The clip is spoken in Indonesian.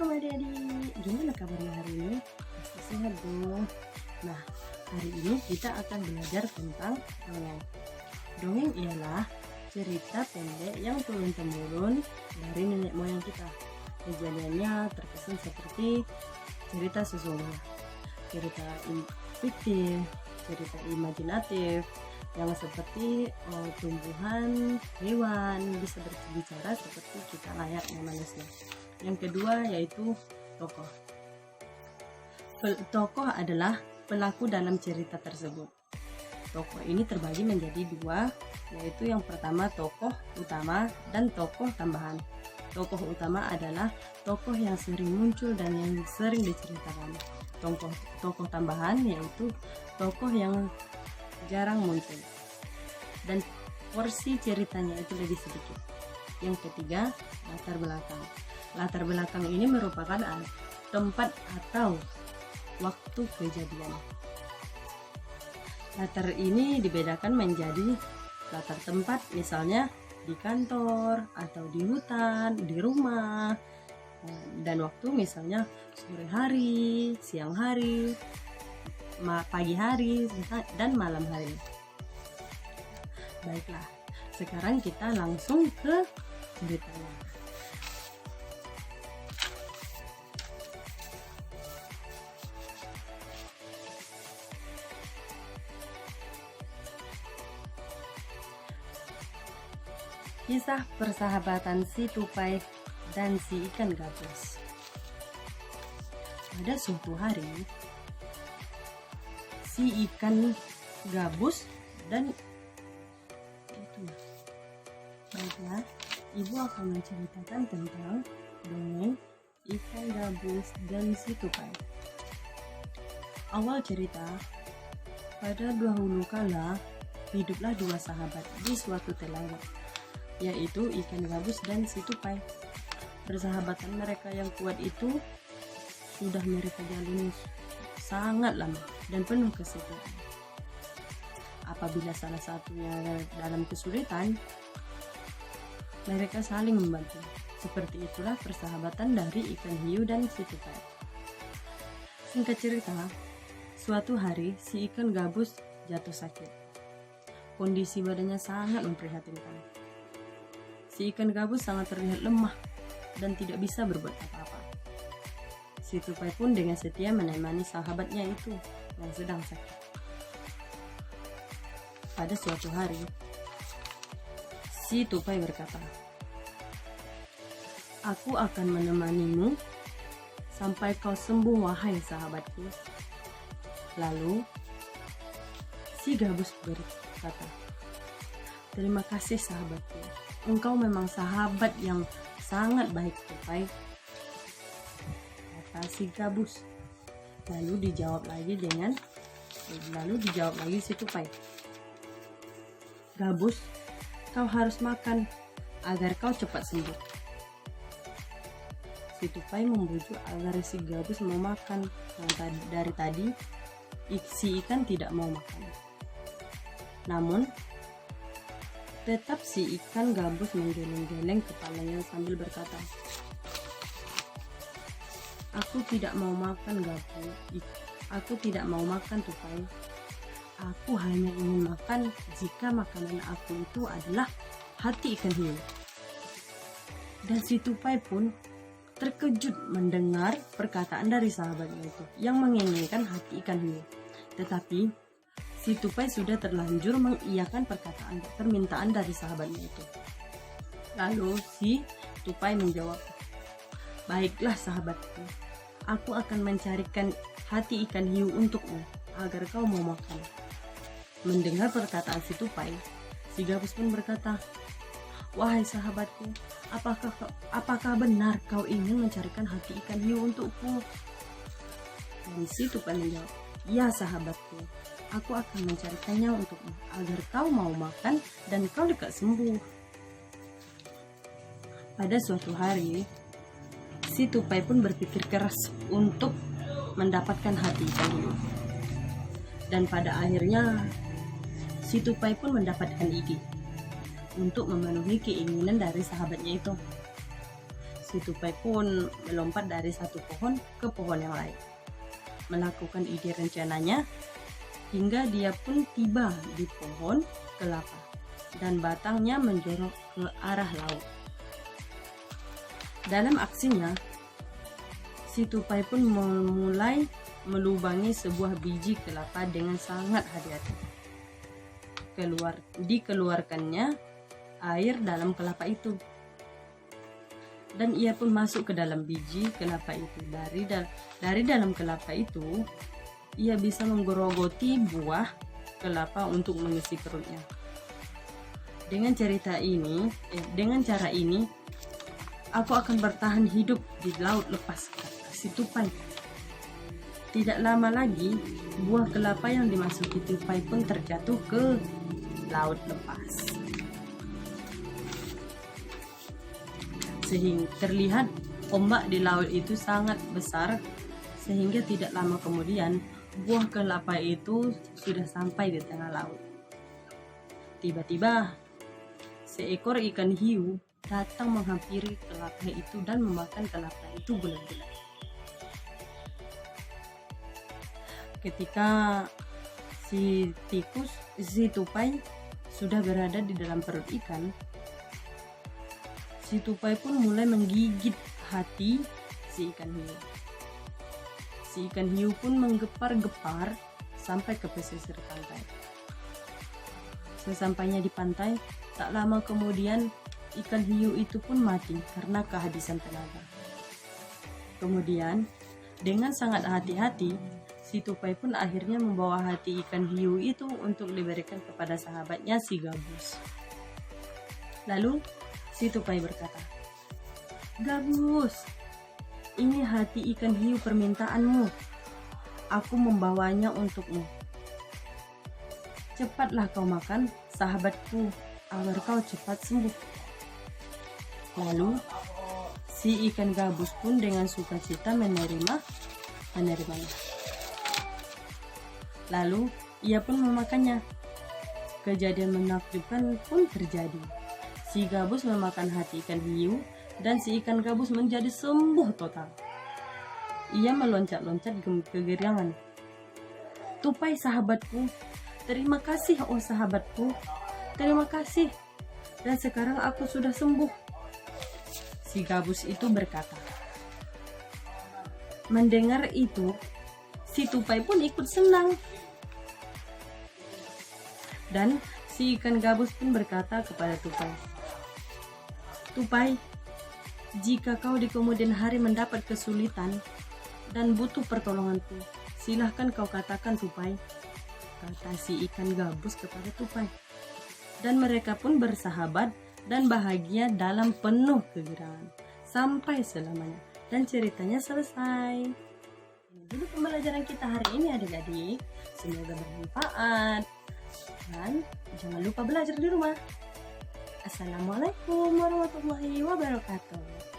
Assalamualaikum adik-adik, gimana kabarnya hari ini? Pasti sehat dong. Nah, hari ini kita akan belajar tentang dongeng. Dongeng ialah cerita pendek yang turun-temurun dari nenek moyang kita. Kejadiannya terkesan seperti cerita sesungguhnya, cerita fiktif, cerita imajinatif yang seperti tumbuhan, hewan bisa berbicara seperti kita layaknya manusia. Yang kedua yaitu tokoh. Tokoh adalah pelaku dalam cerita tersebut. Tokoh ini terbagi menjadi dua, yaitu yang pertama tokoh utama dan tokoh tambahan. Tokoh utama adalah tokoh yang sering muncul dan yang sering diceritakan. Tokoh tambahan yaitu tokoh yang jarang muncul dan porsi ceritanya itu lebih sedikit. Yang ketiga, latar belakang. Latar belakang ini merupakan tempat atau waktu kejadian. Latar ini dibedakan menjadi latar tempat, misalnya di kantor atau di hutan, di rumah, dan waktu misalnya sore hari, siang hari, pagi hari, dan malam hari. Baiklah, sekarang kita langsung ke ceritanya. Kisah persahabatan si tupai dan si ikan gabus. Pada suatu hari, si ikan gabus dan baiklah, ibu akan menceritakan tentang dongeng ikan gabus dan si tupai. Awal cerita, pada dahulu kala hiduplah dua sahabat di suatu telaga, yaitu ikan gabus dan si tupai. Persahabatan mereka yang kuat itu sudah mereka jalani sangat lama dan penuh kesetiaan. Apabila salah satunya dalam kesulitan, mereka saling membantu. Seperti itulah persahabatan dari ikan hiu dan si tupai. Singkat cerita, suatu hari si ikan gabus jatuh sakit. Kondisi badannya sangat memprihatinkan. Si ikan gabus sangat terlihat lemah dan tidak bisa berbuat apa-apa. Si tupai pun dengan setia menemani sahabatnya itu yang sedang sakit. Pada suatu hari, si tupai berkata, "Aku akan menemanimu sampai kau sembuh, wahai sahabatku." Lalu, si gabus berkata, "Terima kasih sahabatku. Engkau memang sahabat yang sangat baik, tupai," kata si gabus. Lalu dijawab lagi si tupai, "Gabus, kau harus makan agar kau cepat sembuh." Si tupai membujuk agar si gabus mau makan. Dari tadi si ikan tidak mau makan. Namun tetap si ikan gabus menggeleng-geleng kepalanya sambil berkata, "Aku tidak mau makan, gabus. Aku tidak mau makan, tupai. Aku hanya ingin makan jika makanan aku itu adalah hati ikan hiu." Dan si tupai pun terkejut mendengar perkataan dari sahabatnya itu yang menginginkan hati ikan hiu. Tetapi si tupai sudah terlanjur mengiyakan permintaan dari sahabatnya itu. Lalu si tupai menjawab, "Baiklah sahabatku, aku akan mencarikan hati ikan hiu untukmu agar kau mau makan." Mendengar perkataan si tupai, si gabus pun berkata, "Wahai sahabatku, apakah benar kau ingin mencarikan hati ikan hiu untukku?" Dan si tupai menjawab, "Ya sahabatku, aku akan mencarikannya untukmu agar kau mau makan dan kau dekat sembuh." Pada suatu hari, si tupai pun berpikir keras untuk mendapatkan hati ikan hiu. Dan pada akhirnya, si tupai pun mendapatkan ide untuk memenuhi keinginan dari sahabatnya itu. si tupai pun melompat dari satu pohon ke pohon yang lain, melakukan ide rencananya hingga dia pun tiba di pohon kelapa dan batangnya menjorok ke arah laut. Dalam aksinya, si tupai pun mulai melubangi sebuah biji kelapa dengan sangat hati-hati. Dikeluarkannya air dalam kelapa itu, dan ia pun masuk ke dalam biji kelapa itu. Dari dalam kelapa itu, ia bisa menggerogoti buah kelapa untuk mengisi perutnya. Dengan cara ini, aku akan bertahan hidup di laut lepas, kata si tupai. Tidak lama lagi, buah kelapa yang dimasuki tupai pun terjatuh ke laut lepas. Sehingga terlihat ombak di laut itu sangat besar, sehingga tidak lama kemudian buah kelapa itu sudah sampai di tengah laut. Tiba-tiba seekor ikan hiu datang menghampiri kelapa itu dan memakan kelapa itu bulat-bulat. Ketika si tupai sudah berada di dalam perut ikan, si tupai pun mulai menggigit hati si ikan hiu. Si ikan hiu pun menggepar-gepar sampai ke pesisir pantai. Sesampainya di pantai, tak lama kemudian ikan hiu itu pun mati karena kehabisan tenaga. Kemudian, dengan sangat hati-hati, si tupai pun akhirnya membawa hati ikan hiu itu untuk diberikan kepada sahabatnya si gabus. Lalu si tupai berkata, "Gabus, ini hati ikan hiu permintaanmu. Aku membawanya untukmu. Cepatlah kau makan, sahabatku, agar kau cepat sembuh." Lalu si ikan gabus pun dengan sukacita menerimanya. Lalu ia pun memakannya. Kejadian menakjubkan pun terjadi. Si gabus memakan hati ikan hiu dan si ikan gabus menjadi sembuh total. Ia meloncat-loncat kegeriangan. "Tupai sahabatku, terima kasih oh sahabatku, terima kasih. Dan sekarang aku sudah sembuh." Si gabus itu berkata. Mendengar itu, si tupai pun ikut senang. Dan si ikan gabus pun berkata kepada tupai, "Tupai, jika kau di kemudian hari mendapat kesulitan dan butuh pertolonganku, silahkan kau katakan tupai," kata si ikan gabus kepada tupai. Dan mereka pun bersahabat dan bahagia dalam penuh kegembiraan sampai selamanya. Dan ceritanya selesai. Ini dulu pembelajaran kita hari ini adik-adik. Semoga bermanfaat. Dan jangan lupa belajar di rumah. Assalamualaikum warahmatullahi wabarakatuh.